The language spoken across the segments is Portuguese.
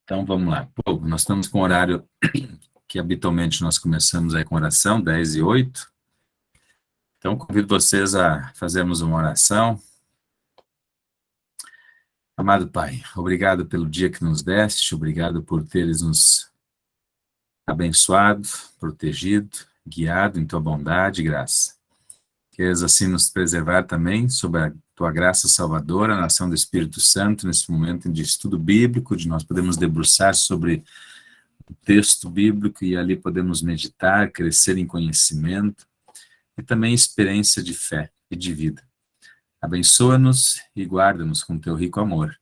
Então, vamos lá. Pô, nós estamos com o horário que habitualmente nós começamos aí com oração, 10h08. Então, convido vocês a fazermos uma oração. Amado Pai, obrigado pelo dia que nos deste, obrigado por teres nos abençoado, protegido, guiado em tua bondade e graça. Queres assim nos preservar também sob a tua graça salvadora, na ação do Espírito Santo, nesse momento de estudo bíblico, de nós podemos debruçar sobre o texto bíblico e ali podemos meditar, crescer em conhecimento e também experiência de fé e de vida. Abençoa-nos e guarda-nos com teu rico amor.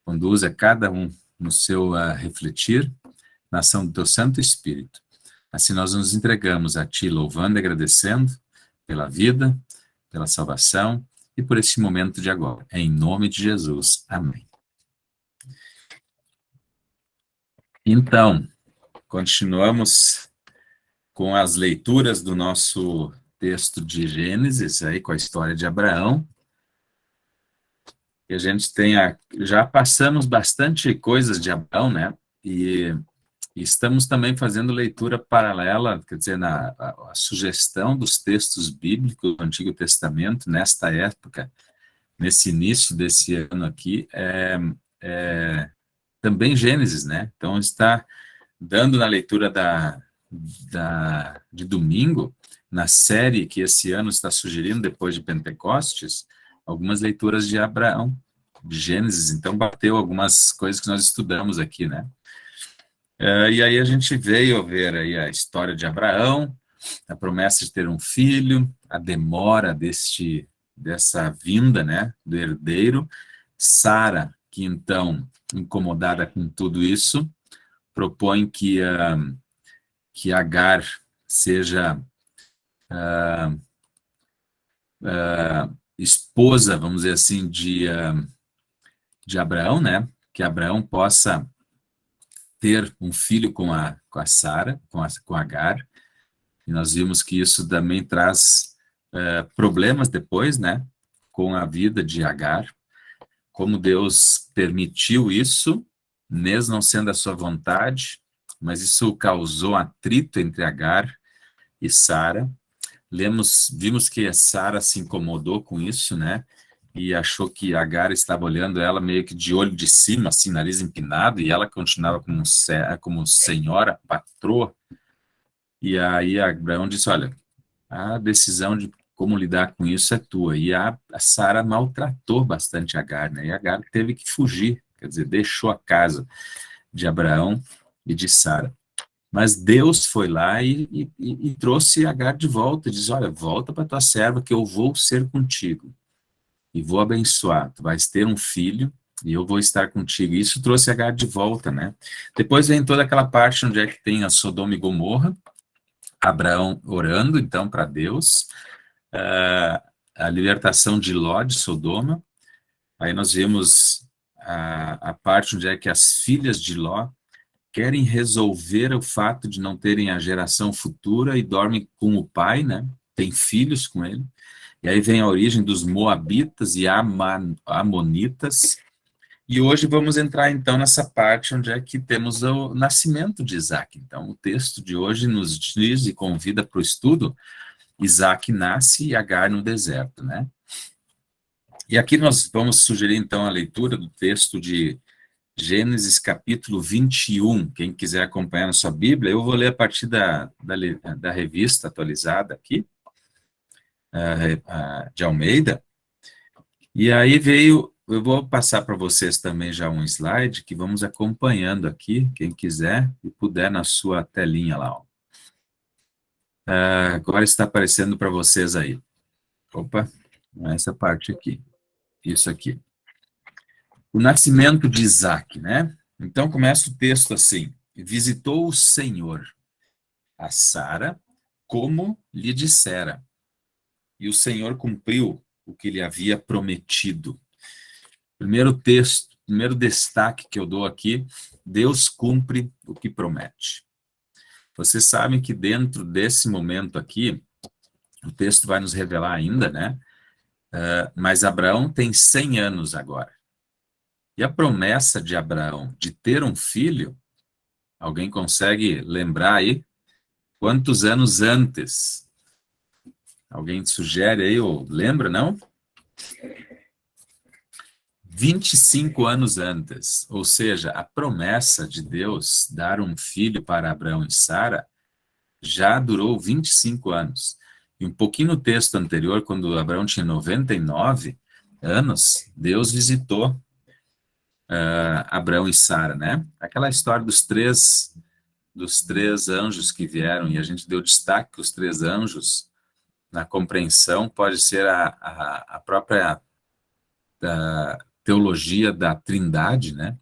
Conduza cada um no seu refletir, na ação do teu Santo Espírito. Assim nós nos entregamos a ti, louvando e agradecendo pela vida, pela salvação e por este momento de agora. Em nome de Jesus. Amém. Então, continuamos com as leituras do nosso texto de Gênesis, aí com a história de Abraão. E a gente já passamos bastante coisas de Abraão, né? E estamos também fazendo leitura paralela, quer dizer, a sugestão dos textos bíblicos do Antigo Testamento, nesta época, nesse início desse ano aqui, também Gênesis, né? Então, está dando na leitura de domingo, na série que esse ano está sugerindo, depois de Pentecostes, algumas leituras de Abraão, de Gênesis. Então, bateu algumas coisas que nós estudamos aqui, né? E aí a gente veio ver aí a história de Abraão, a promessa de ter um filho, a demora dessa vinda, né, do herdeiro. Sara, que então, incomodada com tudo isso, propõe que Agar seja esposa, vamos dizer assim, de Abraão, né, que Abraão possa ter um filho com a Sara, com Agar, e nós vimos que isso também traz problemas depois, né, com a vida de Agar, como Deus permitiu isso, mesmo não sendo a sua vontade, mas isso causou atrito entre Agar e Sara. Vimos que a Sara se incomodou com isso, né, e achou que Agar estava olhando ela meio que de olho de cima, assim, nariz empinado, e ela continuava como senhora, patroa. E aí Abraão disse, olha, a decisão de como lidar com isso é tua. E a Sara maltratou bastante Agar, né? E Agar teve que fugir, quer dizer, deixou a casa de Abraão e de Sara. Mas Deus foi lá e trouxe Agar de volta, e diz, olha, volta para tua serva que eu vou ser contigo e vou abençoar, tu vais ter um filho e eu vou estar contigo. Isso trouxe Agar de volta, né? Depois vem toda aquela parte onde é que tem a Sodoma e Gomorra, Abraão orando, então, para Deus, a libertação de Ló, de Sodoma. Aí nós vimos a parte onde é que as filhas de Ló querem resolver o fato de não terem a geração futura e dormem com o pai, né? Tem filhos com ele. E aí vem a origem dos Moabitas e Amonitas. E hoje vamos entrar, então, nessa parte onde é que temos o nascimento de Isaac. Então, o texto de hoje nos diz e convida para o estudo, Isaac nasce e Agar no deserto, né? E aqui nós vamos sugerir, então, a leitura do texto de Gênesis, capítulo 21. Quem quiser acompanhar na sua Bíblia, eu vou ler a partir da revista atualizada aqui, de Almeida. E aí eu vou passar para vocês também já um slide que vamos acompanhando aqui, quem quiser e puder na sua telinha lá. Ó. Agora está aparecendo para vocês aí. Opa, essa parte aqui. Isso aqui. O nascimento de Isaac, né? Então começa o texto assim: visitou o Senhor a Sara como lhe dissera, e o Senhor cumpriu o que lhe havia prometido. Primeiro destaque que eu dou aqui, Deus cumpre o que promete. Vocês sabem que dentro desse momento aqui, o texto vai nos revelar ainda, né? Mas Abraão tem 100 anos agora. E a promessa de Abraão de ter um filho, alguém consegue lembrar aí quantos anos antes? Alguém sugere aí, ou lembra, não? 25 anos antes. Ou seja, a promessa de Deus dar um filho para Abraão e Sara já durou 25 anos. E um pouquinho no texto anterior, quando Abraão tinha 99 anos, Deus visitou Abraão e Sara, né? Aquela história dos três anjos que vieram, e a gente deu destaque que os três anjos, na compreensão, pode ser a própria teologia da Trindade, né?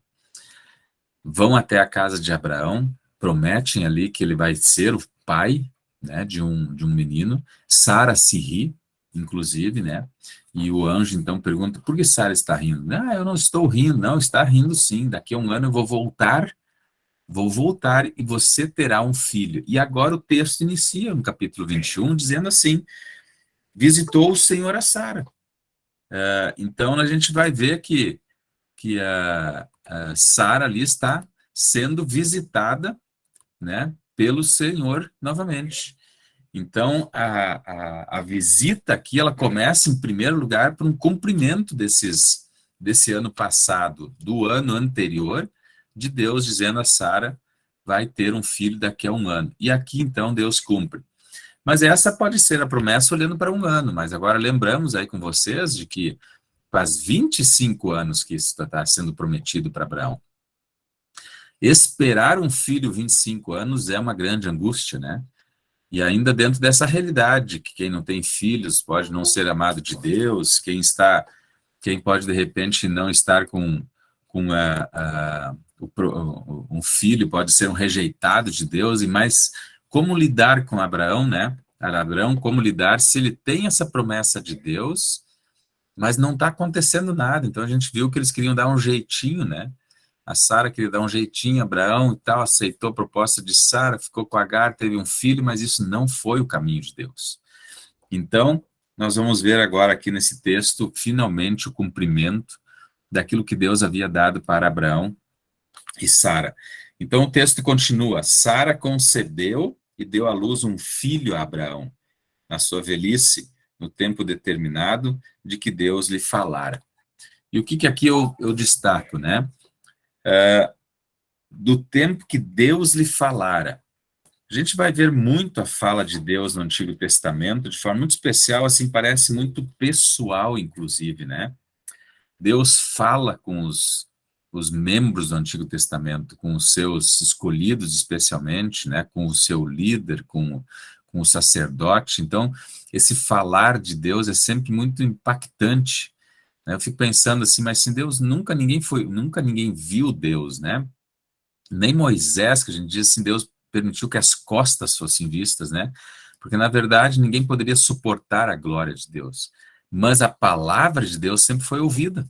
Vão até a casa de Abraão, prometem ali que ele vai ser o pai, né, de um menino. Sara se ri, inclusive, né? E o anjo então pergunta: por que Sara está rindo? Ah, eu não estou rindo, não, está rindo sim. Daqui a um ano eu vou voltar e você terá um filho. E agora o texto inicia no capítulo 21, dizendo assim: visitou o Senhor a Sara. Então a gente vai ver que a Sara ali está sendo visitada, né, pelo Senhor novamente. Então, a visita aqui, ela começa, em primeiro lugar, por um cumprimento desse ano passado, do ano anterior, de Deus dizendo a Sara, vai ter um filho daqui a um ano. E aqui, então, Deus cumpre. Mas essa pode ser a promessa olhando para um ano, mas agora lembramos aí com vocês de que faz 25 anos que isso está sendo prometido para Abraão. Esperar um filho 25 anos é uma grande angústia, né? E ainda dentro dessa realidade, que quem não tem filhos pode não ser amado de Deus, quem pode de repente não estar com um filho pode ser um rejeitado de Deus, mas como lidar com Abraão, né? Abraão, como lidar se ele tem essa promessa de Deus, mas não está acontecendo nada? Então a gente viu que eles queriam dar um jeitinho, né? A Sara queria dar um jeitinho, Abraão e tal, aceitou a proposta de Sara, ficou com Agar, teve um filho, mas isso não foi o caminho de Deus. Então, nós vamos ver agora aqui nesse texto, finalmente, o cumprimento daquilo que Deus havia dado para Abraão e Sara. Então, o texto continua: Sara concebeu e deu à luz um filho a Abraão, na sua velhice, no tempo determinado de que Deus lhe falara. E o que aqui eu destaco, né? Do tempo que Deus lhe falara. A gente vai ver muito a fala de Deus no Antigo Testamento, de forma muito especial, assim, parece muito pessoal, inclusive, né? Deus fala com os membros do Antigo Testamento, com os seus escolhidos especialmente, né? Com o seu líder, com o sacerdote. Então, esse falar de Deus é sempre muito impactante, né? Eu fico pensando assim, mas se Deus nunca ninguém viu Deus, né? Nem Moisés, que a gente diz assim, Deus permitiu que as costas fossem vistas, né? Porque, na verdade, ninguém poderia suportar a glória de Deus. Mas a palavra de Deus sempre foi ouvida.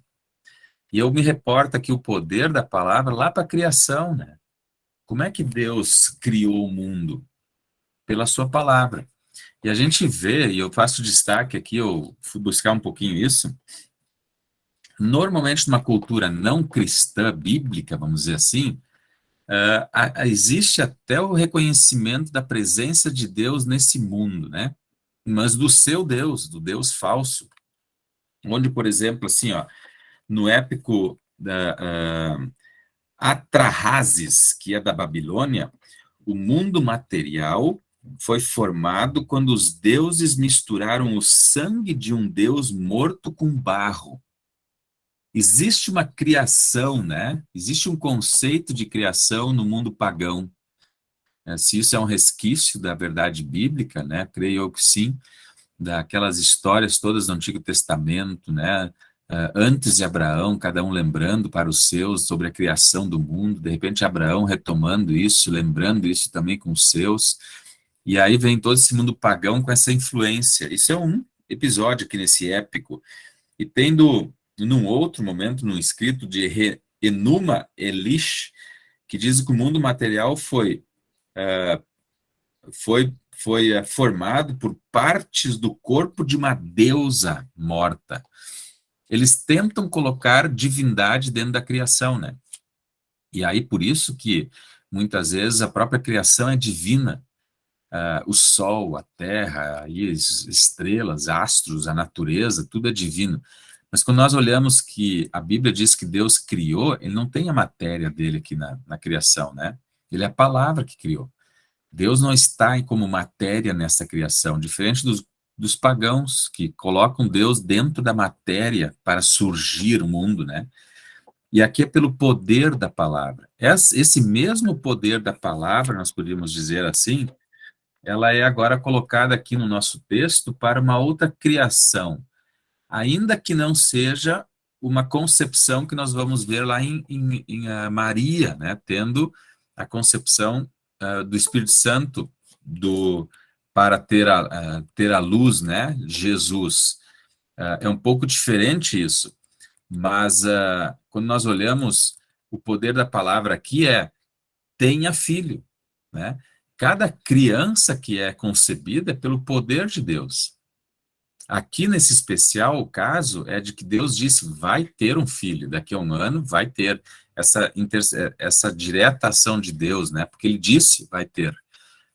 E eu me reporto aqui o poder da palavra lá para a criação, né? Como é que Deus criou o mundo? Pela sua palavra. E a gente vê, e eu faço destaque aqui, eu fui buscar um pouquinho isso, normalmente numa cultura não cristã, bíblica, vamos dizer assim, existe até o reconhecimento da presença de Deus nesse mundo, né? Mas do seu Deus, do Deus falso, onde, por exemplo, assim, ó, no épico da Atrahasis, que é da Babilônia, o mundo material foi formado quando os deuses misturaram o sangue de um deus morto com barro. Existe uma criação, né? Existe um conceito de criação no mundo pagão. Se isso é um resquício da verdade bíblica, né? Creio eu que sim, daquelas histórias todas do Antigo Testamento, né? Antes de Abraão, cada um lembrando para os seus sobre a criação do mundo, de repente Abraão retomando isso, lembrando isso também com os seus, e aí vem todo esse mundo pagão com essa influência. Isso é um episódio aqui nesse épico, e tendo, num outro momento, num escrito de Enuma Elish, que diz que o mundo material foi formado por partes do corpo de uma deusa morta. eles tentam colocar divindade dentro da criação, né? E aí, por isso que, muitas vezes, a própria criação é divina. O sol, a terra, aí, as estrelas, astros, a natureza, tudo é divino. Mas quando nós olhamos que a Bíblia diz que Deus criou, ele não tem a matéria dele aqui na criação, né? Ele é a palavra que criou. Deus não está como matéria nessa criação, diferente dos pagãos que colocam Deus dentro da matéria para surgir o mundo, né? E aqui é pelo poder da palavra. Esse mesmo poder da palavra, nós podíamos dizer assim, ela é agora colocada aqui no nosso texto para uma outra criação, ainda que não seja uma concepção que nós vamos ver lá em Maria, né, tendo a concepção do Espírito Santo para ter a luz, né, Jesus. É um pouco diferente isso, mas quando nós olhamos o poder da palavra aqui tenha filho, né? Cada criança que é concebida é pelo poder de Deus. Aqui nesse especial, o caso é de que Deus disse, vai ter um filho, daqui a um ano vai ter essa direta ação de Deus, né? Porque ele disse, vai ter.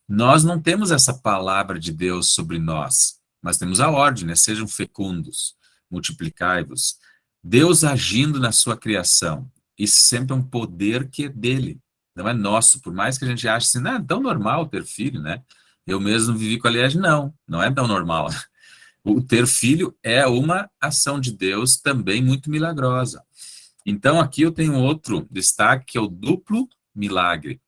Nós não temos essa palavra de Deus sobre nós, mas temos a ordem, né? Sejam fecundos, multiplicai-vos. Deus agindo na sua criação. Isso sempre é um poder que é dele, não é nosso. Por mais que a gente ache assim, não é tão normal ter filho, né? Eu mesmo vivi com a Liege, não é tão normal. O ter filho é uma ação de Deus também muito milagrosa. Então aqui eu tenho outro destaque, que é o duplo milagre.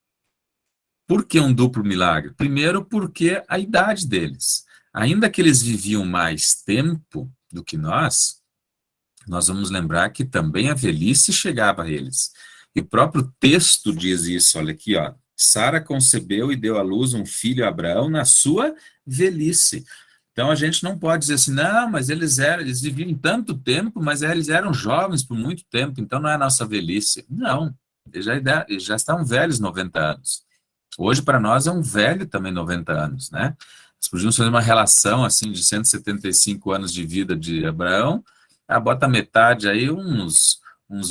Por que um duplo milagre? Primeiro, porque a idade deles. Ainda que eles viviam mais tempo do que nós vamos lembrar que também a velhice chegava a eles. E o próprio texto diz isso, olha aqui, ó. Sara concebeu e deu à luz um filho a Abraão na sua velhice. Então a gente não pode dizer assim, não, mas eles viviam tanto tempo, mas eles eram jovens por muito tempo, então não é a nossa velhice. Não, eles já estão velhos, 90 anos. Hoje, para nós, é um velho também 90 anos, né? Nós podíamos fazer uma relação, assim, de 175 anos de vida de Abraão, bota metade aí, uns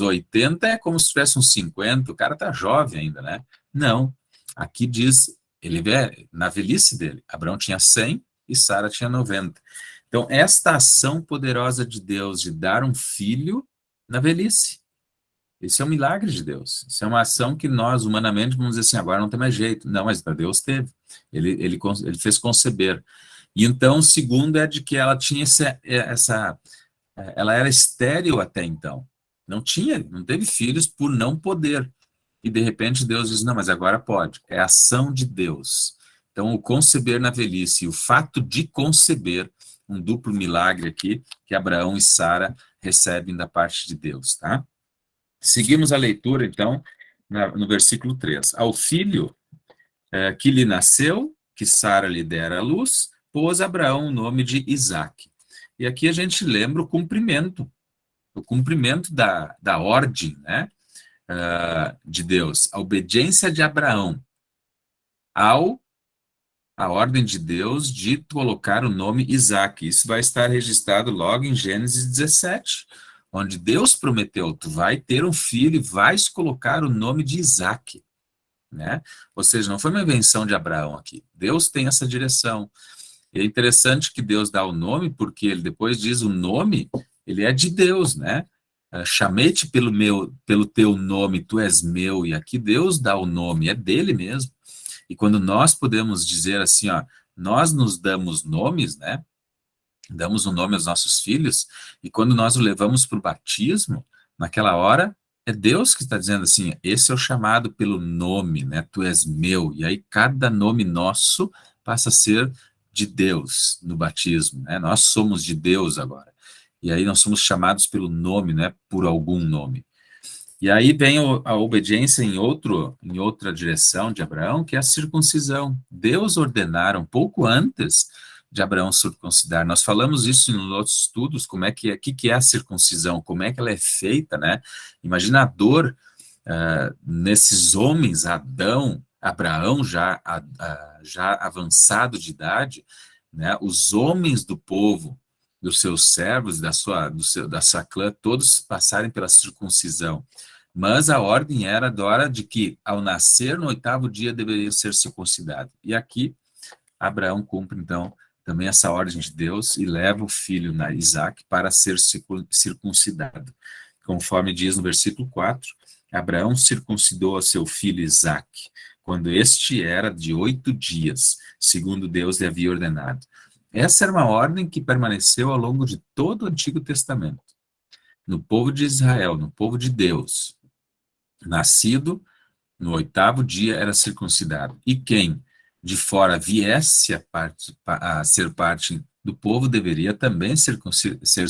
80, é como se tivesse uns 50, o cara tá jovem ainda, né? Não, aqui diz, ele é na velhice dele, Abraão tinha 100 e Sara tinha 90. Então, esta ação poderosa de Deus de dar um filho na velhice, isso é um milagre de Deus. Isso é uma ação que nós, humanamente, vamos dizer assim, agora não tem mais jeito. Não, mas para Deus teve. Ele fez conceber. E então, o segundo é de que ela tinha ela era estéril até então. Não teve filhos por não poder. E de repente Deus diz, não, mas agora pode. É a ação de Deus. Então, o conceber na velhice e o fato de conceber, um duplo milagre aqui, que Abraão e Sara recebem da parte de Deus, tá? Seguimos a leitura, então, no versículo 3. Ao filho que lhe nasceu, que Sara lhe dera à luz, pôs Abraão o nome de Isaque. E aqui a gente lembra o cumprimento da ordem, né, de Deus, a obediência de Abraão a ordem de Deus de colocar o nome Isaque. Isso vai estar registrado logo em Gênesis 17, onde Deus prometeu, tu vai ter um filho e vais colocar o nome de Isaque, né? Ou seja, não foi uma invenção de Abraão aqui. Deus tem essa direção. E é interessante que Deus dá o nome, porque ele depois diz o nome, ele é de Deus, né? Chamei-te pelo teu nome, tu és meu. E aqui Deus dá o nome, é dele mesmo. E quando nós podemos dizer assim, ó, nós nos damos nomes, né? Damos um nome aos nossos filhos, e quando nós o levamos para o batismo, naquela hora, é Deus que está dizendo assim, esse é o chamado pelo nome, né? Tu és meu. E aí cada nome nosso passa a ser de Deus no batismo, né? Nós somos de Deus agora. E aí nós somos chamados pelo nome, né? Por algum nome. E aí vem a obediência em outra direção de Abraão, que é a circuncisão. Deus ordenara um pouco antes de Abraão circuncidar. Nós falamos isso nos outros estudos, como é que é a circuncisão, como é que ela é feita, né? Imagina a dor nesses homens, Adão, Abraão já avançado de idade, né? Os homens do povo dos seus servos, da sua clã, todos passarem pela circuncisão. Mas a ordem era agora de que, ao nascer no 8º dia, deveria ser circuncidado. E aqui, Abraão cumpre, então, também essa ordem de Deus e leva o filho, Isaac, para ser circuncidado. Conforme diz no versículo 4, Abraão circuncidou a seu filho Isaac, quando este era de 8 dias, segundo Deus lhe havia ordenado. Essa era uma ordem que permaneceu ao longo de todo o Antigo Testamento. No povo de Israel, no povo de Deus, nascido no 8º dia era circuncidado. E quem de fora viesse a ser parte do povo deveria também ser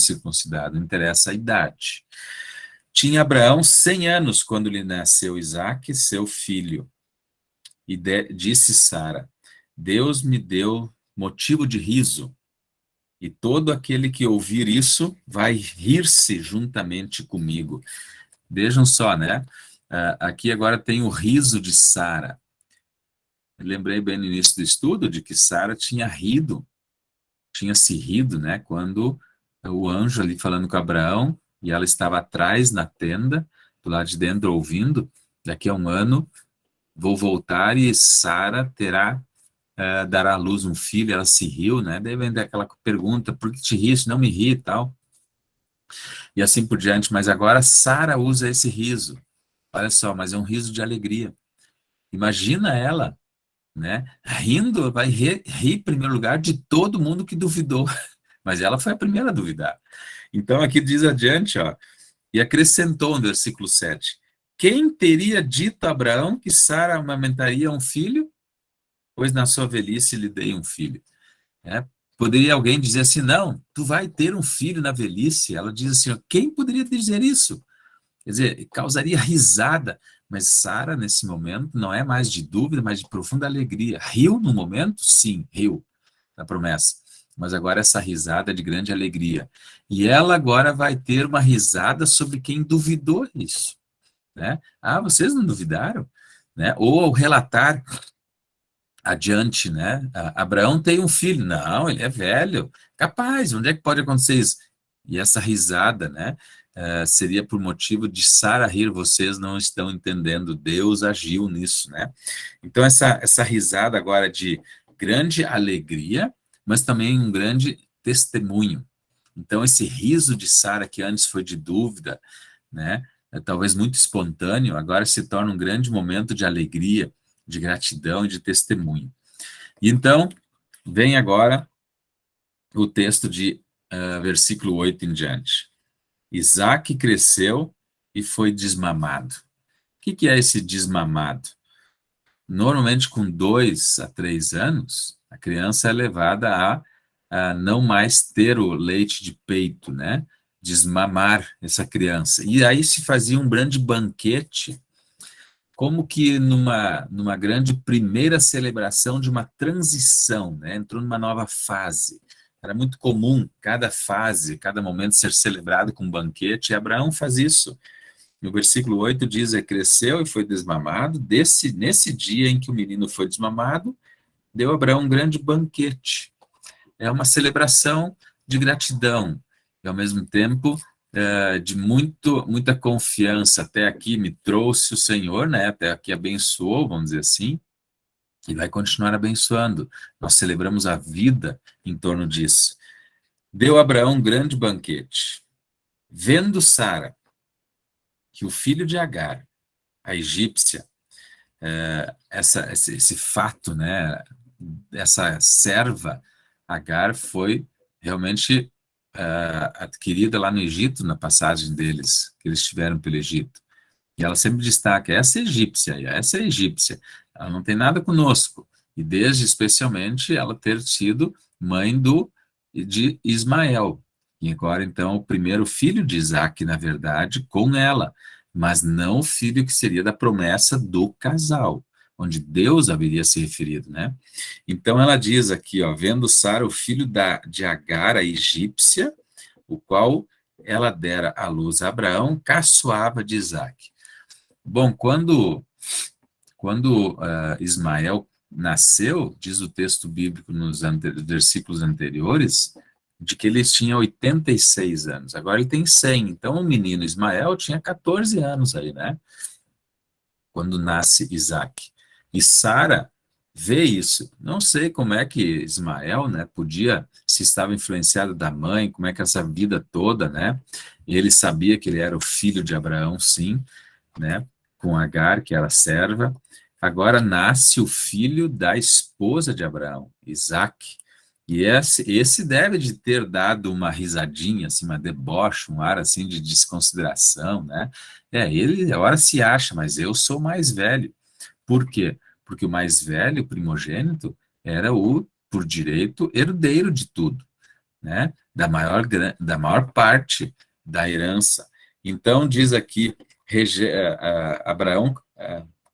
circuncidado, não interessa a idade. Tinha Abraão 100 anos quando lhe nasceu Isaque, seu filho. E disse Sara: Deus me deu motivo de riso, e todo aquele que ouvir isso vai rir-se juntamente comigo. Vejam só, né? Aqui agora tem o riso de Sara. Eu lembrei bem no início do estudo de que Sara tinha se rido, né? Quando o anjo ali falando com Abraão, e ela estava atrás na tenda, do lado de dentro ouvindo, daqui a um ano vou voltar e Sara dará à luz um filho. Ela se riu, né? Daí vem aquela pergunta: por que te riste? Não me ri e tal. E assim por diante. Mas agora Sara usa esse riso. Olha só, mas é um riso de alegria. Imagina ela, né? Rindo, vai rir em primeiro lugar de todo mundo que duvidou. Mas ela foi a primeira a duvidar. Então aqui diz adiante, ó, e acrescentou no versículo 7: quem teria dito a Abraão que Sara amamentaria um filho? Pois na sua velhice lhe dei um filho. Poderia alguém dizer assim: não, tu vai ter um filho na velhice? Ela diz assim: ó, quem poderia dizer isso? Quer dizer, causaria risada, mas Sara, nesse momento, não é mais de dúvida, mas de profunda alegria. Riu no momento? Sim, riu da promessa. Mas agora essa risada é de grande alegria. E ela agora vai ter uma risada sobre quem duvidou isso. Né? Ah, vocês não duvidaram? Né? Ou ao relatar adiante, né? Abraão tem um filho. Não, ele é velho. Capaz, onde é que pode acontecer isso? E essa risada, né? Seria por motivo de Sara rir. Vocês não estão entendendo. Deus agiu nisso, né? Então, essa risada agora de grande alegria, mas também um grande testemunho. Então, esse riso de Sara, que antes foi de dúvida, né? Talvez muito espontâneo, agora se torna um grande momento de alegria, de gratidão e de testemunho. E então, vem agora o texto de versículo 8 em diante. Isaac cresceu e foi desmamado. O que é esse desmamado? Normalmente, com 2 a 3 anos, a criança é levada a não mais ter o leite de peito, né? Desmamar essa criança. E aí se fazia um grande banquete, como que numa grande primeira celebração de uma transição, né? Entrou numa nova fase. Era muito comum cada fase, cada momento ser celebrado com um banquete, e Abraão faz isso. No versículo 8 diz: cresceu e foi desmamado. Nesse dia em que o menino foi desmamado, deu Abraão um grande banquete. É uma celebração de gratidão, e ao mesmo tempo de muita confiança. Até aqui me trouxe o Senhor, né? Até aqui abençoou, vamos dizer assim, e vai continuar abençoando. Nós celebramos a vida em torno disso. Deu Abraão um grande banquete. Vendo Sara que o filho de Agar, a egípcia, esse fato, né? Essa serva Agar foi realmente adquirida lá no Egito, na passagem deles, que eles tiveram pelo Egito. E ela sempre destaca: essa é egípcia, ela não tem nada conosco. E desde, especialmente, ela ter sido mãe de Ismael. E agora, então, o primeiro filho de Isaac, na verdade, com ela, mas não o filho que seria da promessa do casal, onde Deus haveria se referido, né? Então ela diz aqui, ó, vendo Sara o filho de Agar, a egípcia, o qual ela dera à luz a Abraão, caçoava de Isaac. Bom, quando Ismael nasceu, diz o texto bíblico nos versículos anteriores, de que ele tinha 86 anos. Agora ele tem 100. Então o menino Ismael tinha 14 anos aí, né? Quando nasce Isaac. E Sara vê isso. Não sei como é que Ismael, né, podia, se estava influenciado da mãe, como é que essa vida toda, né? E ele sabia que ele era o filho de Abraão, sim, né? Com Agar, que era serva. Agora nasce o filho da esposa de Abraão, Isaac. E esse deve de ter dado uma risadinha, assim, uma deboche, um ar assim de desconsideração, né? Ele agora se acha, mas eu sou mais velho. Por quê? Porque o mais velho, o primogênito, era o, por direito, herdeiro de tudo, né? Da maior parte da herança. Então, diz aqui, Abraão,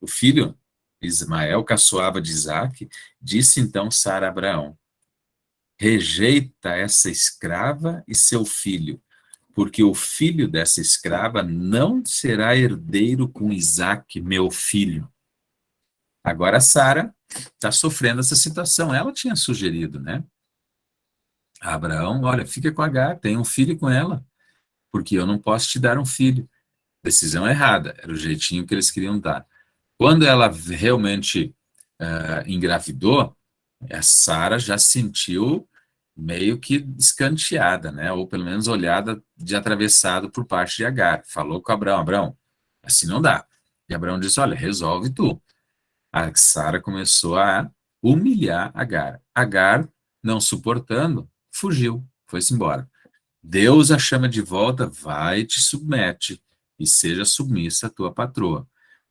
o filho Ismael, caçoava de Isaac, disse então Sara a Abraão: rejeita essa escrava e seu filho, porque o filho dessa escrava não será herdeiro com Isaac, meu filho. Agora Sara está sofrendo essa situação. Ela tinha sugerido, né? A Abraão, olha, fica com Agar, tem um filho com ela, porque eu não posso te dar um filho. Decisão errada, era o jeitinho que eles queriam dar. Quando ela realmente engravidou, a Sara já sentiu meio que escanteada, né? Ou pelo menos olhada de atravessado por parte de Agar. Falou com Abraão, Abraão, assim não dá. E Abraão disse, olha, resolve tu. A Sara começou a humilhar Agar. Agar, não suportando, fugiu, foi-se embora. Deus a chama de volta, vai e te submete, e seja submissa à tua patroa.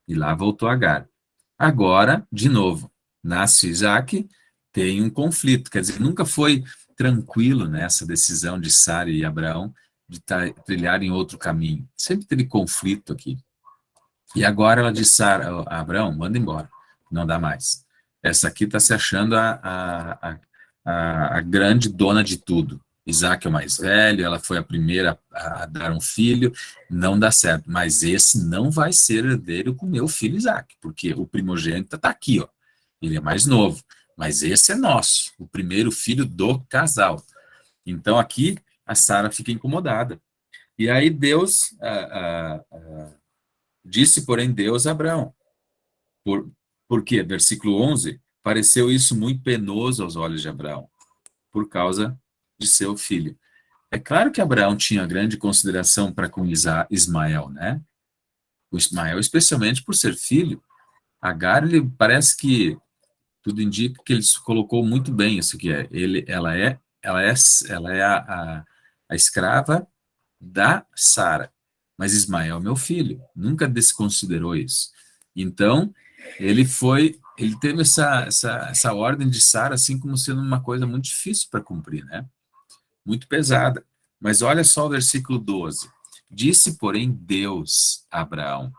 E lá voltou Agar. Agora, de novo, nasce Isaac, tem um conflito, quer dizer, nunca foi tranquilo nessa decisão de Sara e Abraão de trilharem outro caminho. Sempre teve conflito aqui. E agora ela disse a Abraão, manda embora, não dá mais. Essa aqui está se achando a grande dona de tudo. Isaac é o mais velho, ela foi a primeira a dar um filho, não dá certo. Mas esse não vai ser herdeiro com meu filho Isaac, porque o primogênito está aqui, ó. Ele é mais novo, mas esse é nosso, o primeiro filho do casal. Então aqui a Sara fica incomodada. E aí Deus disse, porém, Deus a Abraão. Por quê? Versículo 11. Pareceu isso muito penoso aos olhos de Abraão, por causa de seu filho. É claro que Abraão tinha grande consideração para com Ismael, né? O Ismael, especialmente por ser filho. Agar, ele parece que tudo indica que ele se colocou muito bem isso que é. Ela é a escrava da Sara, mas Ismael é meu filho. Nunca desconsiderou isso. Então, ele teve essa ordem de Sara assim como sendo uma coisa muito difícil para cumprir, né? Muito pesada. Mas olha só o versículo 12. Disse, porém, Deus a Abraão.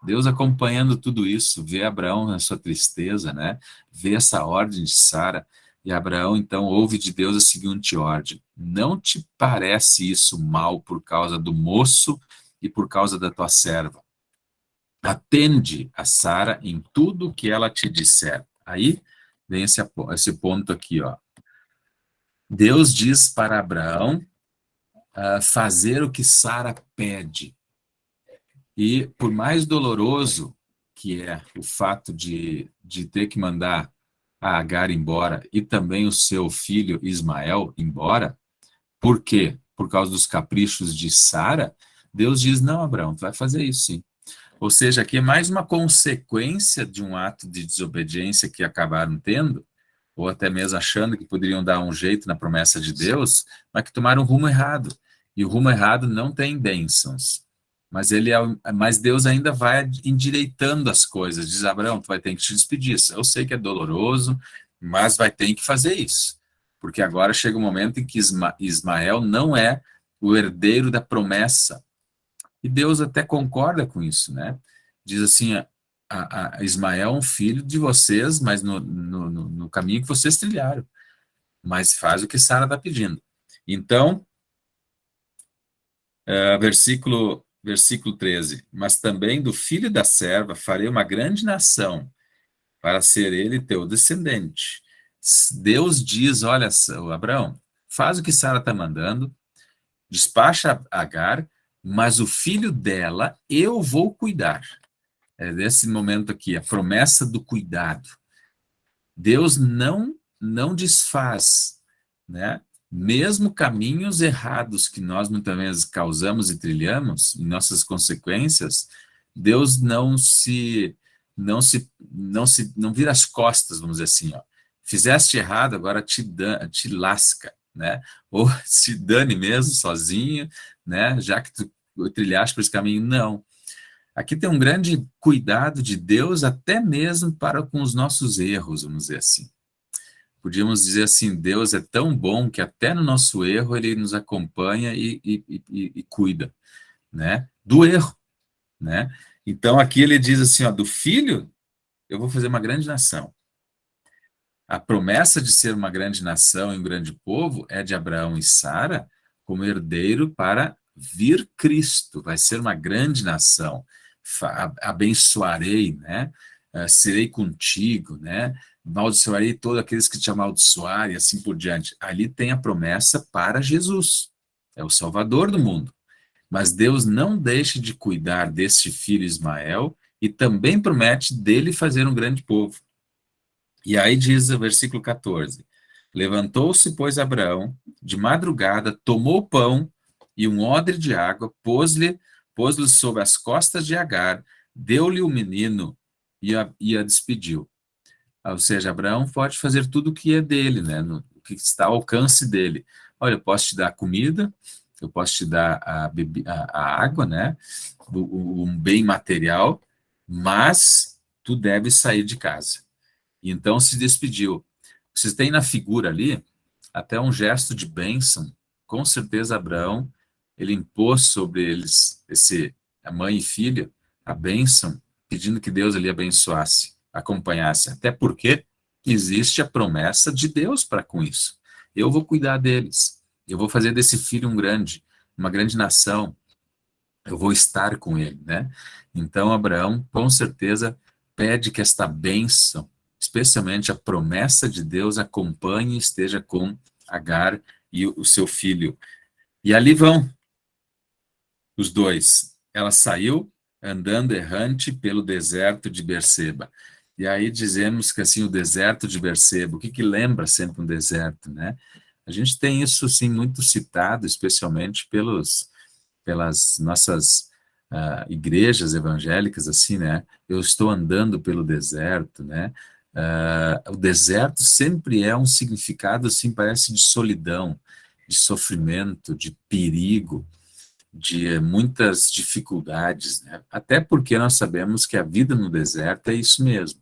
Deus acompanhando tudo isso, vê Abraão na sua tristeza, né? Vê essa ordem de Sara, e Abraão então ouve de Deus a seguinte ordem: não te parece isso mal por causa do moço e por causa da tua serva? Atende a Sara em tudo o que ela te disser. Aí vem esse ponto aqui, ó. Deus diz para Abraão fazer o que Sara pede. E por mais doloroso que é o fato de ter que mandar a Agar embora e também o seu filho Ismael embora, por quê? Por causa dos caprichos de Sara, Deus diz, não, Abraão, tu vai fazer isso sim. Ou seja, aqui é mais uma consequência de um ato de desobediência que acabaram tendo, ou até mesmo achando que poderiam dar um jeito na promessa de Deus, mas que tomaram um rumo errado. E o rumo errado não tem bênçãos. Mas Deus ainda vai endireitando as coisas. Diz Abraão, tu vai ter que te despedir. Eu sei que é doloroso, mas vai ter que fazer isso. Porque agora chega o momento em que Ismael não é o herdeiro da promessa. E Deus até concorda com isso, né? Diz assim, a Ismael é um filho de vocês, mas no caminho que vocês trilharam. Mas faz o que Sara está pedindo. Então, versículo 13. Mas também do filho da serva farei uma grande nação, para ser ele teu descendente. Deus diz, olha, Abraão, faz o que Sara está mandando, despacha Agar, mas o filho dela eu vou cuidar. É desse momento aqui, a promessa do cuidado. Deus não desfaz, né? Mesmo caminhos errados que nós muitas vezes causamos e trilhamos, em nossas consequências, Deus não vira as costas, vamos dizer assim, ó. Fizeste errado, agora te lasca, né? Ou se dane mesmo, sozinho, né? Já que tu trilhaste por esse caminho, não. Aqui tem um grande cuidado de Deus, até mesmo para com os nossos erros, vamos dizer assim. Podíamos dizer assim, Deus é tão bom que até no nosso erro ele nos acompanha e cuida, né? Do erro, né? Então aqui ele diz assim, ó, do filho eu vou fazer uma grande nação. A promessa de ser uma grande nação e um grande povo é de Abraão e Sara como herdeiro para vir Cristo. Vai ser uma grande nação. Abençoarei, né? Serei contigo, né? Amaldiçoarei todos aqueles que te amaldiçoarem, e assim por diante. Ali tem a promessa para Jesus. É o Salvador do mundo. Mas Deus não deixa de cuidar deste filho Ismael e também promete dele fazer um grande povo. E aí diz o versículo 14: levantou-se, pois, Abraão, de madrugada, tomou o pão e um odre de água, pôs-lhe sobre as costas de Agar, deu-lhe o menino e a despediu. Ou seja, Abraão pode fazer tudo o que é dele, né? O que está ao alcance dele. Olha, eu posso te dar comida, eu posso te dar a água, né? Um bem material, mas tu deves sair de casa. E então se despediu. Vocês têm na figura ali até um gesto de bênção. Com certeza Abraão, ele impôs sobre eles, a mãe e filha, a bênção, pedindo que Deus ali abençoasse, acompanhasse. Até porque existe a promessa de Deus para com isso. Eu vou cuidar deles. Eu vou fazer desse filho uma grande nação. Eu vou estar com ele, né? Então Abraão, com certeza, pede que esta bênção, especialmente a promessa de Deus, acompanhe e esteja com Agar e o seu filho. E ali vão os dois. Ela saiu andando errante pelo deserto de Berseba. E aí dizemos que assim, o deserto de Berseba, o que lembra sempre um deserto, né? A gente tem isso assim muito citado, especialmente pelas nossas igrejas evangélicas, assim, né? Eu estou andando pelo deserto, né? O deserto sempre é um significado, assim, parece de solidão, de sofrimento, de perigo, de muitas dificuldades, né? Até porque nós sabemos que a vida no deserto é isso mesmo.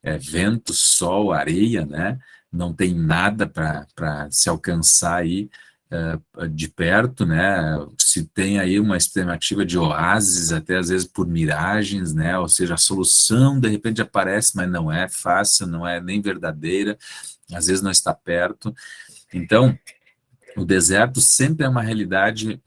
É vento, sol, areia, né? Não tem nada para se alcançar aí de perto, né? Se tem aí uma estimativa de oásis, até às vezes por miragens, né? Ou seja, a solução de repente aparece, mas não é fácil, não é nem verdadeira, às vezes não está perto. Então, o deserto sempre é uma realidade,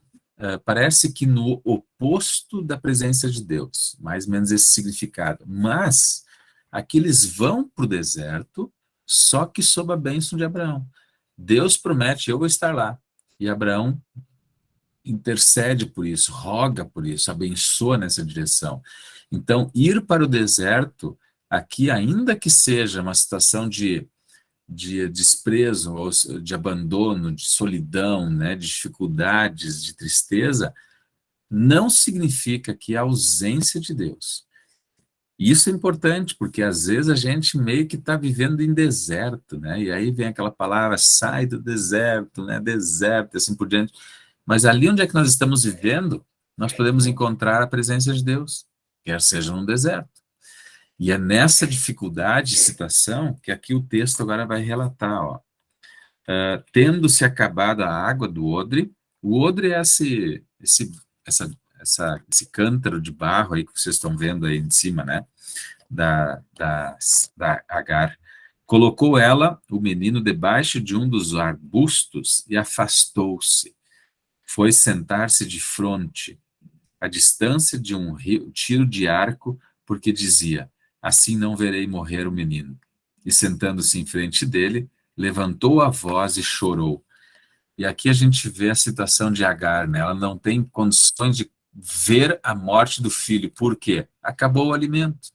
parece que no oposto da presença de Deus, mais ou menos esse significado. Mas aqui eles vão para o deserto, só que sob a bênção de Abraão. Deus promete, eu vou estar lá. E Abraão intercede por isso, roga por isso, abençoa nessa direção. Então, ir para o deserto, aqui, ainda que seja uma situação de desprezo, ou de abandono, de solidão, né, de dificuldades, de tristeza, não significa que a ausência de Deus. E isso é importante, porque às vezes a gente meio que está vivendo em deserto, né? E aí vem aquela palavra, sai do deserto, né? Deserto, assim por diante. Mas ali onde é que nós estamos vivendo, nós podemos encontrar a presença de Deus, quer seja num deserto. E é nessa dificuldade de situação que aqui o texto agora vai relatar, ó. Tendo-se acabado a água do odre, o odre é esse cântaro de barro aí que vocês estão vendo aí em cima, né? Da Agar. Colocou ela, o menino, debaixo de um dos arbustos e afastou-se. Foi sentar-se de fronte, à distância de um tiro de arco, porque dizia: assim não verei morrer o menino. E sentando-se em frente dele, levantou a voz e chorou. E aqui a gente vê a situação de Agar, né? Ela não tem condições de ver a morte do filho. Por quê? Acabou o alimento,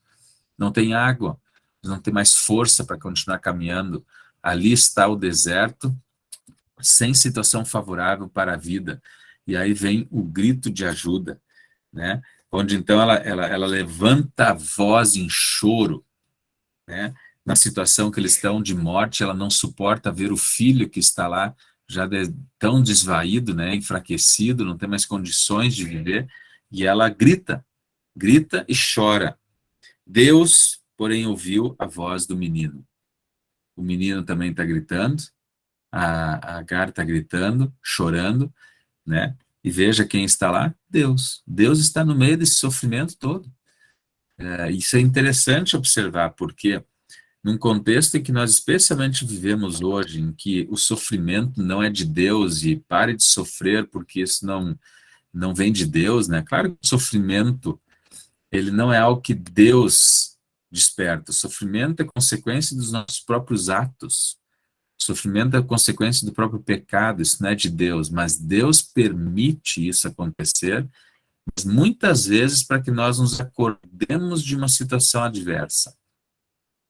não tem água, não tem mais força para continuar caminhando. Ali está o deserto, sem situação favorável para a vida. E aí vem o grito de ajuda, né? Onde então ela levanta a voz em choro, né? Na situação que eles estão de morte, ela não suporta ver o filho que está lá já tão desvaído, né? Enfraquecido, não tem mais condições de viver, e ela grita, grita e chora. Deus, porém, ouviu a voz do menino. O menino também está gritando, a Agar está gritando, chorando, né? E veja quem está lá, Deus. Deus está no meio desse sofrimento todo. Isso é interessante observar, porque num contexto em que nós especialmente vivemos hoje, em que o sofrimento não é de Deus e pare de sofrer porque isso não vem de Deus, né? Claro que o sofrimento, ele não é algo que Deus desperta. O sofrimento é consequência dos nossos próprios atos. O sofrimento é consequência do próprio pecado, isso não é de Deus, mas Deus permite isso acontecer, mas muitas vezes para que nós nos acordemos de uma situação adversa,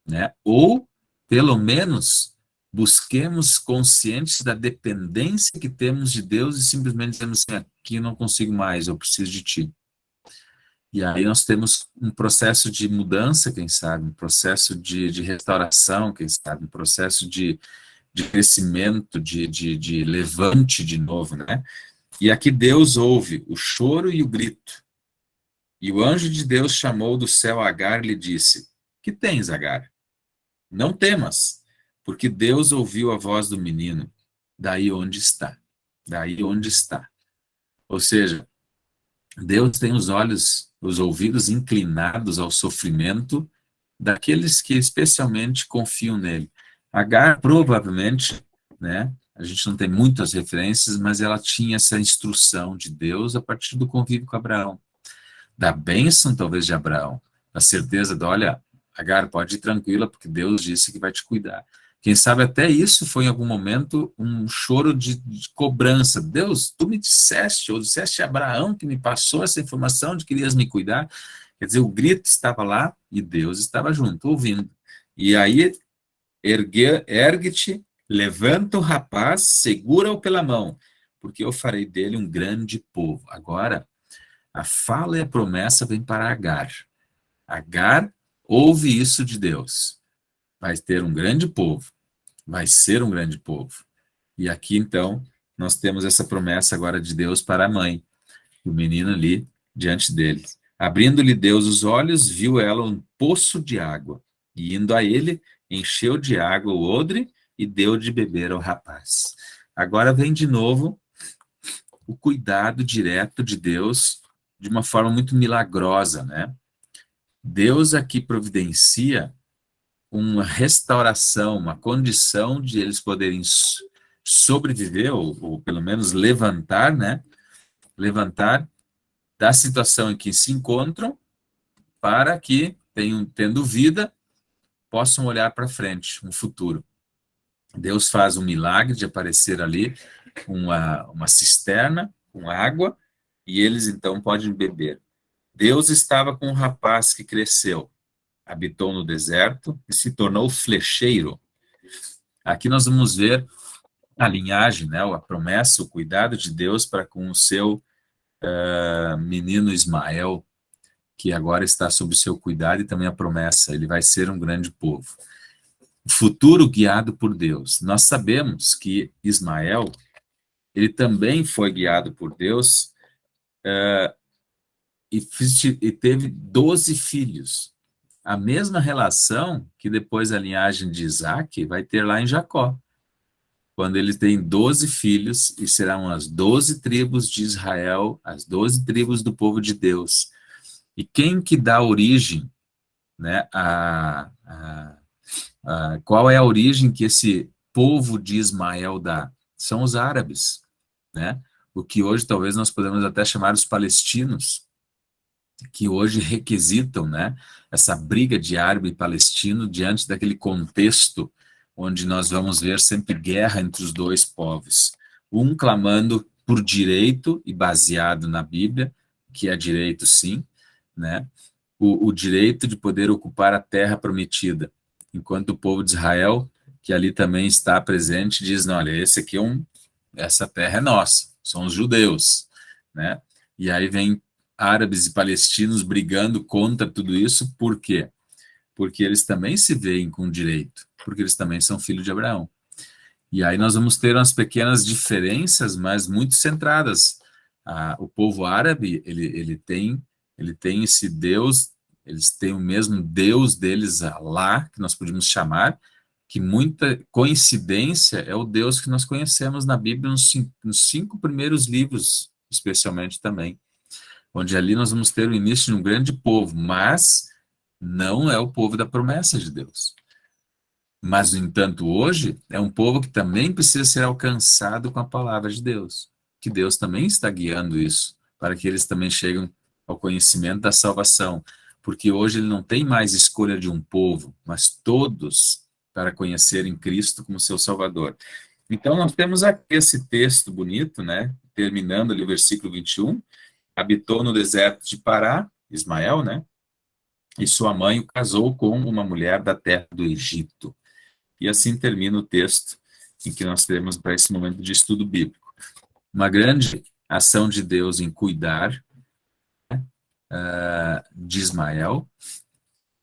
né? Ou, pelo menos, busquemos conscientes da dependência que temos de Deus e simplesmente dizemos assim, aqui eu não consigo mais, eu preciso de Ti. E aí nós temos um processo de mudança, quem sabe, um processo de restauração, quem sabe, um processo de crescimento, de levante de novo, né? E aqui Deus ouve o choro e o grito. E o anjo de Deus chamou do céu Agar e lhe disse, que tens, Agar? Não temas, porque Deus ouviu a voz do menino, daí onde está. Daí onde está. Ou seja, Deus tem os olhos, os ouvidos inclinados ao sofrimento daqueles que especialmente confiam nele. Agar, provavelmente, né, a gente não tem muitas referências, mas ela tinha essa instrução de Deus a partir do convívio com Abraão, da bênção talvez de Abraão, da certeza de, olha, Agar, pode ir tranquila, porque Deus disse que vai te cuidar. Quem sabe até isso foi em algum momento um choro de cobrança. Deus, tu me disseste, ou disseste a Abraão que me passou essa informação de que irias me cuidar. Quer dizer, o grito estava lá e Deus estava junto, ouvindo. E aí, ergue-te, levanta o rapaz, segura-o pela mão, porque eu farei dele um grande povo. Agora, a fala e a promessa vem para Agar. Agar ouve isso de Deus. Vai ter um grande povo. Vai ser um grande povo. E aqui, então, nós temos essa promessa agora de Deus para a mãe, o menino ali diante deles. Abrindo-lhe Deus os olhos, viu ela um poço de água, e indo a ele, encheu de água o odre e deu de beber ao rapaz. Agora vem de novo o cuidado direto de Deus de uma forma muito milagrosa, né? Deus aqui providencia uma restauração, uma condição de eles poderem sobreviver, ou pelo menos levantar, né? Levantar da situação em que se encontram, para que, tendo vida, possam olhar para frente, um futuro. Deus faz um milagre de aparecer ali uma cisterna com água, e eles então podem beber. Deus estava com um rapaz que cresceu, habitou no deserto e se tornou flecheiro. Aqui nós vamos ver a linhagem, né, a promessa, o cuidado de Deus para com o seu menino Ismael, que agora está sob o seu cuidado, e também a promessa, ele vai ser um grande povo. O futuro guiado por Deus. Nós sabemos que Ismael, ele também foi guiado por Deus e teve 12 filhos. A mesma relação que depois a linhagem de Isaac vai ter lá em Jacó, quando ele tem 12 filhos, e serão as 12 tribos de Israel, as 12 tribos do povo de Deus. E quem que dá origem, né, qual é a origem que esse povo de Ismael dá? São os árabes, né? O que hoje talvez nós podemos até chamar os palestinos, que hoje requisitam, né, essa briga de árabe e palestino diante daquele contexto onde nós vamos ver sempre guerra entre os dois povos. um clamando por direito e baseado na Bíblia, que é direito sim, né? O direito de poder ocupar a terra prometida, enquanto o povo de Israel, que ali também está presente, diz, não, olha, essa terra é nossa, são os judeus, né? E aí vem árabes e palestinos brigando contra tudo isso, por quê? Porque eles também se veem com direito, porque eles também são filhos de Abraão. E aí nós vamos ter umas pequenas diferenças, mas muito centradas. O povo árabe, ele tem esse Deus, eles têm o mesmo Deus deles, Alá, que nós podemos chamar, que muita coincidência é o Deus que nós conhecemos na Bíblia nos 5 primeiros livros, especialmente também, onde ali nós vamos ter o início de um grande povo, mas não é o povo da promessa de Deus. Mas, no entanto, hoje é um povo que também precisa ser alcançado com a palavra de Deus, que Deus também está guiando isso, para que eles também cheguem ao conhecimento da salvação, porque hoje ele não tem mais escolha de um povo, mas todos para conhecerem Cristo como seu Salvador. Então, nós temos aqui esse texto bonito, né? Terminando ali o versículo 21, habitou no deserto de Pará, Ismael, né? E sua mãe o casou com uma mulher da terra do Egito. E assim termina o texto em que nós temos para esse momento de estudo bíblico. Uma grande ação de Deus em cuidar de Ismael,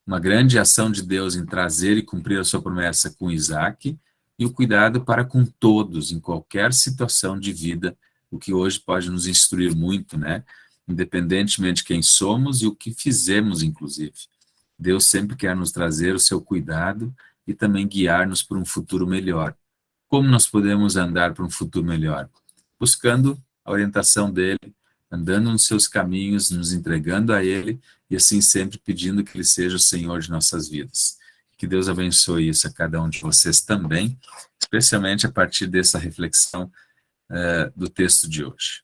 uma grande ação de Deus em trazer e cumprir a sua promessa com Isaac, e o cuidado para com todos, em qualquer situação de vida, o que hoje pode nos instruir muito, né? Independentemente de quem somos e o que fizemos, inclusive. Deus sempre quer nos trazer o seu cuidado e também guiar-nos para um futuro melhor. Como nós podemos andar para um futuro melhor? Buscando a orientação dele, andando nos seus caminhos, nos entregando a ele e assim sempre pedindo que ele seja o Senhor de nossas vidas. Que Deus abençoe isso a cada um de vocês também, especialmente a partir dessa reflexão do texto de hoje.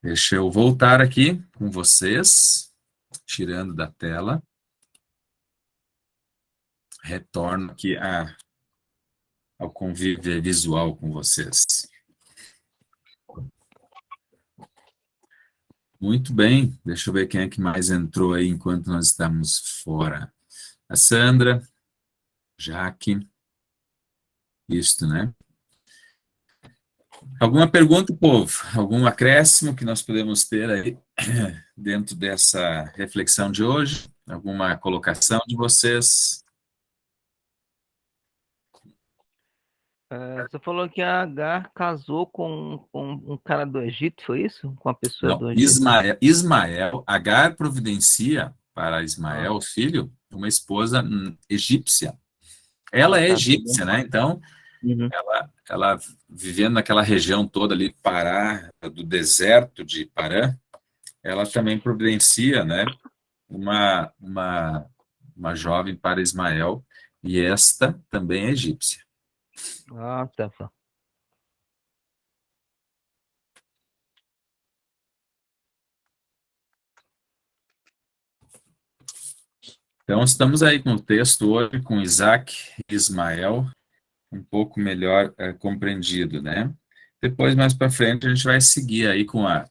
Deixa eu voltar aqui com vocês, tirando da tela. Retorno aqui ao convívio visual com vocês. Muito bem, deixa eu ver quem é que mais entrou aí enquanto nós estamos fora. A Sandra, Jaque, isto, né? Alguma pergunta, povo? Algum acréscimo que nós podemos ter aí dentro dessa reflexão de hoje? Alguma colocação de vocês? Você falou que a Agar casou com um cara do Egito, foi isso? Com uma pessoa Não, do Egito? Agar providencia para Ismael, Ah, o filho, uma esposa egípcia. Ela é tá, beleza. egípcia, né? Então, Uhum. ela vivendo naquela região toda ali, Pará, do deserto de Parã, ela também providencia, né, uma, uma, uma jovem para Ismael, e esta também é egípcia. Ah, tá. Então, estamos aí com o texto hoje, com Isaac e Ismael, um pouco melhor compreendido, né? Depois, mais para frente, a gente vai seguir aí com a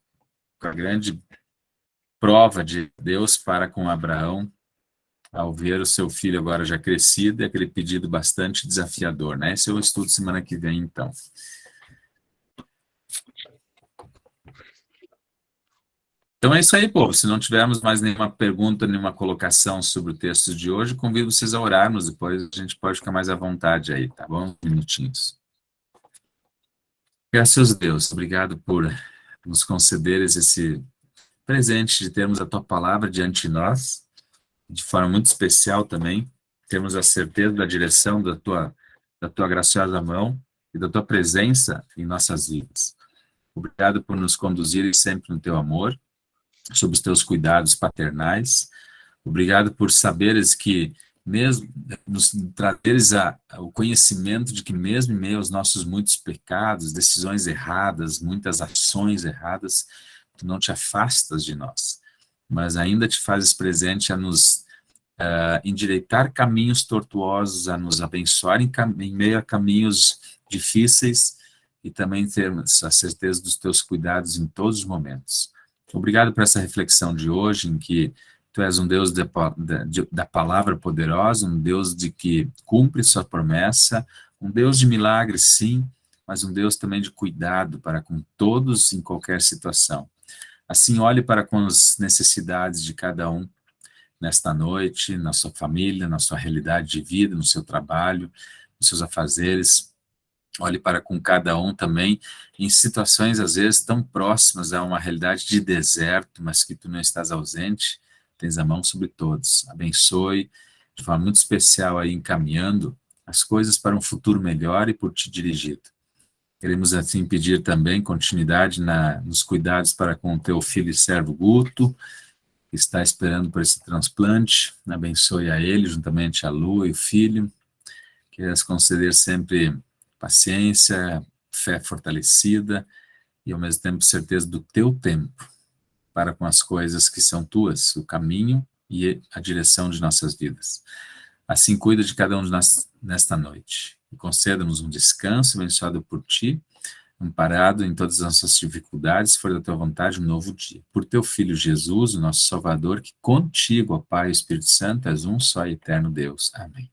grande prova de Deus para com Abraão, ao ver o seu filho agora já crescido, e aquele pedido bastante desafiador, né? Esse é o estudo semana que vem, então. Então é isso aí, povo. Se não tivermos mais nenhuma pergunta, nenhuma colocação sobre o texto de hoje, convido vocês a orarmos, depois a gente pode ficar mais à vontade aí, tá bom? Minutinhos. Graças a Deus, obrigado por nos concederes esse presente de termos a tua palavra diante de nós, de forma muito especial também, termos a certeza da direção da tua graciosa mão e da tua presença em nossas vidas. Obrigado por nos conduzir sempre no teu amor, sob os teus cuidados paternais. Obrigado por saberes que, mesmo, nos trazeres o conhecimento de que mesmo em meio aos nossos muitos pecados, decisões erradas, muitas ações erradas, tu não te afastas de nós, mas ainda te fazes presente a nos endireitar caminhos tortuosos, a nos abençoar em meio a caminhos difíceis e também termos a certeza dos teus cuidados em todos os momentos. Obrigado por essa reflexão de hoje, em que tu és um Deus da palavra poderosa, um Deus de que cumpre sua promessa, um Deus de milagres, sim, mas um Deus também de cuidado para com todos em qualquer situação. Assim, olhe para com as necessidades de cada um nesta noite, na sua família, na sua realidade de vida, no seu trabalho, nos seus afazeres. Olhe para com cada um também em situações, às vezes, tão próximas a uma realidade de deserto, mas que tu não estás ausente, tens a mão sobre todos. Abençoe de forma muito especial aí, encaminhando as coisas para um futuro melhor e por ti dirigido. Queremos, assim, pedir também continuidade nos cuidados para com o teu filho e servo Guto, que está esperando por esse transplante. Abençoe a ele, juntamente a Lu e o filho. Queiras conceder sempre paciência, fé fortalecida e, ao mesmo tempo, certeza do teu tempo para com as coisas que são tuas, o caminho e a direção de nossas vidas. Assim, cuida de cada um de nós nesta noite e conceda-nos um descanso abençoado por ti, amparado em todas as nossas dificuldades, se for da tua vontade, um novo dia. Por teu Filho Jesus, o nosso Salvador, que contigo, ó Pai e Espírito Santo, és um só e eterno Deus. Amém.